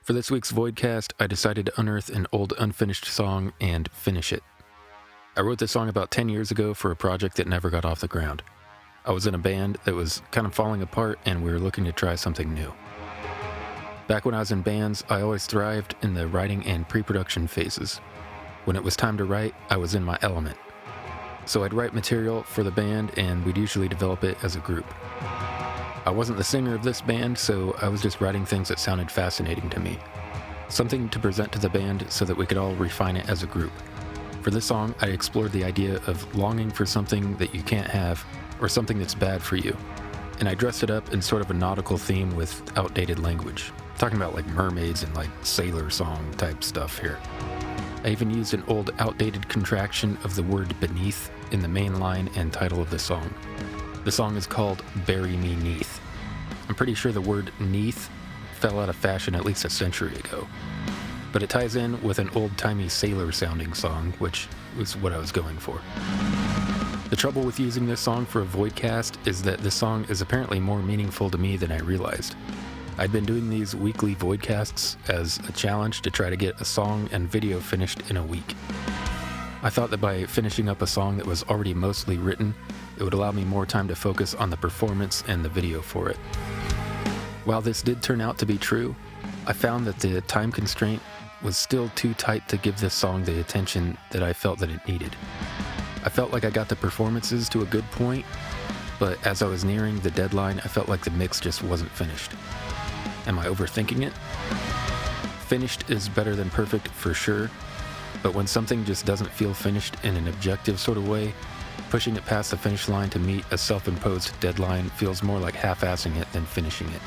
For this week's Voidcast, I decided to unearth an old unfinished song and finish it. I wrote this song about 10 years ago for a project that never got off the ground. I was in a band that was kind of falling apart and we were looking to try something new. Back when I was in bands, I always thrived in the writing and pre-production phases. When it was time to write, I was in my element. So I'd write material for the band and we'd usually develop it as a group. I wasn't the singer of this band, so I was just writing things that sounded fascinating to me. Something to present to the band so that we could all refine it as a group. For this song, I explored the idea of longing for something that you can't have, or something that's bad for you. And I dressed it up in sort of a nautical theme with outdated language. I'm talking about like mermaids and like sailor song type stuff here. I even used an old outdated contraction of the word beneath in the main line and title of the song. The song is called Bury Me Neath. I'm pretty sure the word neath fell out of fashion at least a century ago. But it ties in with an old-timey sailor-sounding song, which was what I was going for. The trouble with using this song for a Voidcast is that this song is apparently more meaningful to me than I realized. I'd been doing these weekly Voidcasts as a challenge to try to get a song and video finished in a week. I thought that by finishing up a song that was already mostly written, it would allow me more time to focus on the performance and the video for it. While this did turn out to be true, I found that the time constraint was still too tight to give this song the attention that I felt that it needed. I felt like I got the performances to a good point, but as I was nearing the deadline, I felt like the mix just wasn't finished. Am I overthinking it? Finished is better than perfect for sure, but when something just doesn't feel finished in an objective sort of way, pushing it past the finish line to meet a self-imposed deadline feels more like half-assing it than finishing it.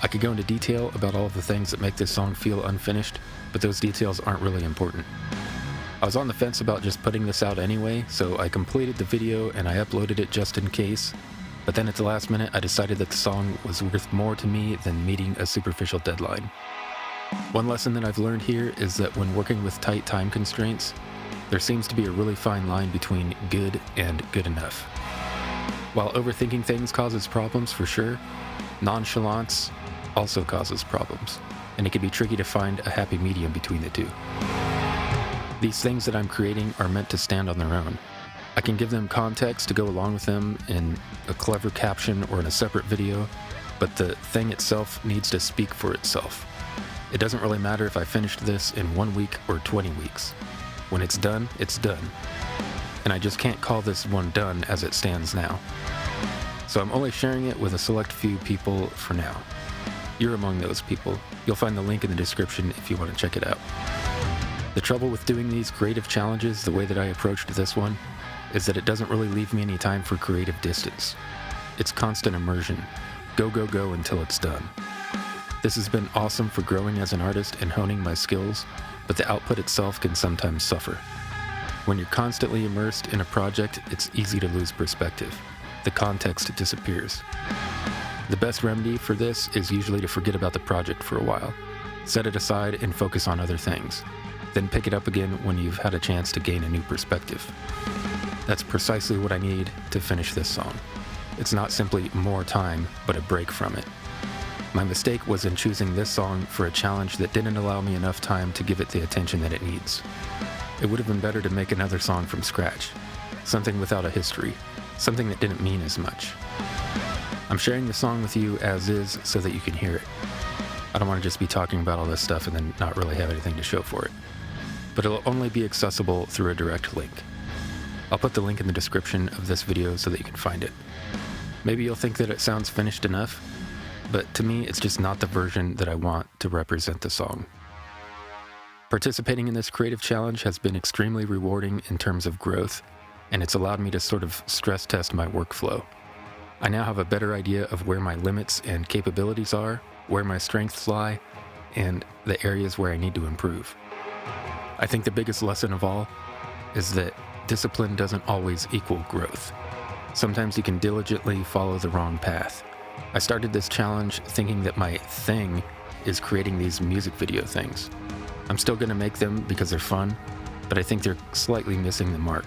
I could go into detail about all of the things that make this song feel unfinished, but those details aren't really important. I was on the fence about just putting this out anyway, so I completed the video and I uploaded it just in case, but then at the last minute I decided that the song was worth more to me than meeting a superficial deadline. One lesson that I've learned here is that when working with tight time constraints, there seems to be a really fine line between good and good enough. While overthinking things causes problems for sure, nonchalance also causes problems, and it can be tricky to find a happy medium between the two. These things that I'm creating are meant to stand on their own. I can give them context to go along with them in a clever caption or in a separate video, but the thing itself needs to speak for itself. It doesn't really matter if I finished this in 1 week or 20 weeks. When it's done, it's done. And I just can't call this one done as it stands now. So I'm only sharing it with a select few people for now. You're among those people. You'll find the link in the description if you want to check it out. The trouble with doing these creative challenges the way that I approached this one is that it doesn't really leave me any time for creative distance. It's constant immersion. Go, go, go until it's done. This has been awesome for growing as an artist and honing my skills, but the output itself can sometimes suffer. When you're constantly immersed in a project, it's easy to lose perspective. The context disappears. The best remedy for this is usually to forget about the project for a while. Set it aside and focus on other things. Then pick it up again when you've had a chance to gain a new perspective. That's precisely what I need to finish this song. It's not simply more time, but a break from it. My mistake was in choosing this song for a challenge that didn't allow me enough time to give it the attention that it needs. It would have been better to make another song from scratch, something without a history, something that didn't mean as much. I'm sharing the song with you as is so that you can hear it. I don't want to just be talking about all this stuff and then not really have anything to show for it. But it'll only be accessible through a direct link. I'll put the link in the description of this video so that you can find it. Maybe you'll think that it sounds finished enough, but to me, it's just not the version that I want to represent the song. Participating in this creative challenge has been extremely rewarding in terms of growth, and it's allowed me to sort of stress test my workflow. I now have a better idea of where my limits and capabilities are, where my strengths lie, and the areas where I need to improve. I think the biggest lesson of all is that discipline doesn't always equal growth. Sometimes you can diligently follow the wrong path. I started this challenge thinking that my thing is creating these music video things. I'm still going to make them because they're fun, but I think they're slightly missing the mark.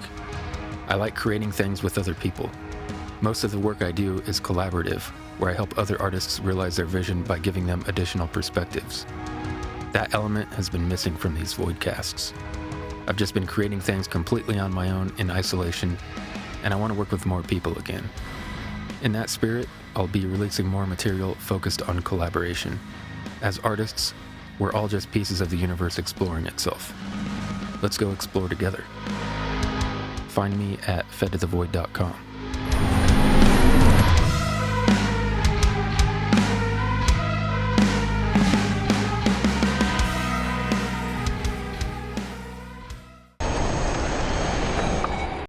I like creating things with other people. Most of the work I do is collaborative, where I help other artists realize their vision by giving them additional perspectives. That element has been missing from these Voidcasts. I've just been creating things completely on my own in isolation, and I want to work with more people again. In that spirit, I'll be releasing more material focused on collaboration. As artists, we're all just pieces of the universe exploring itself. Let's go explore together. Find me at fedtothevoid.com.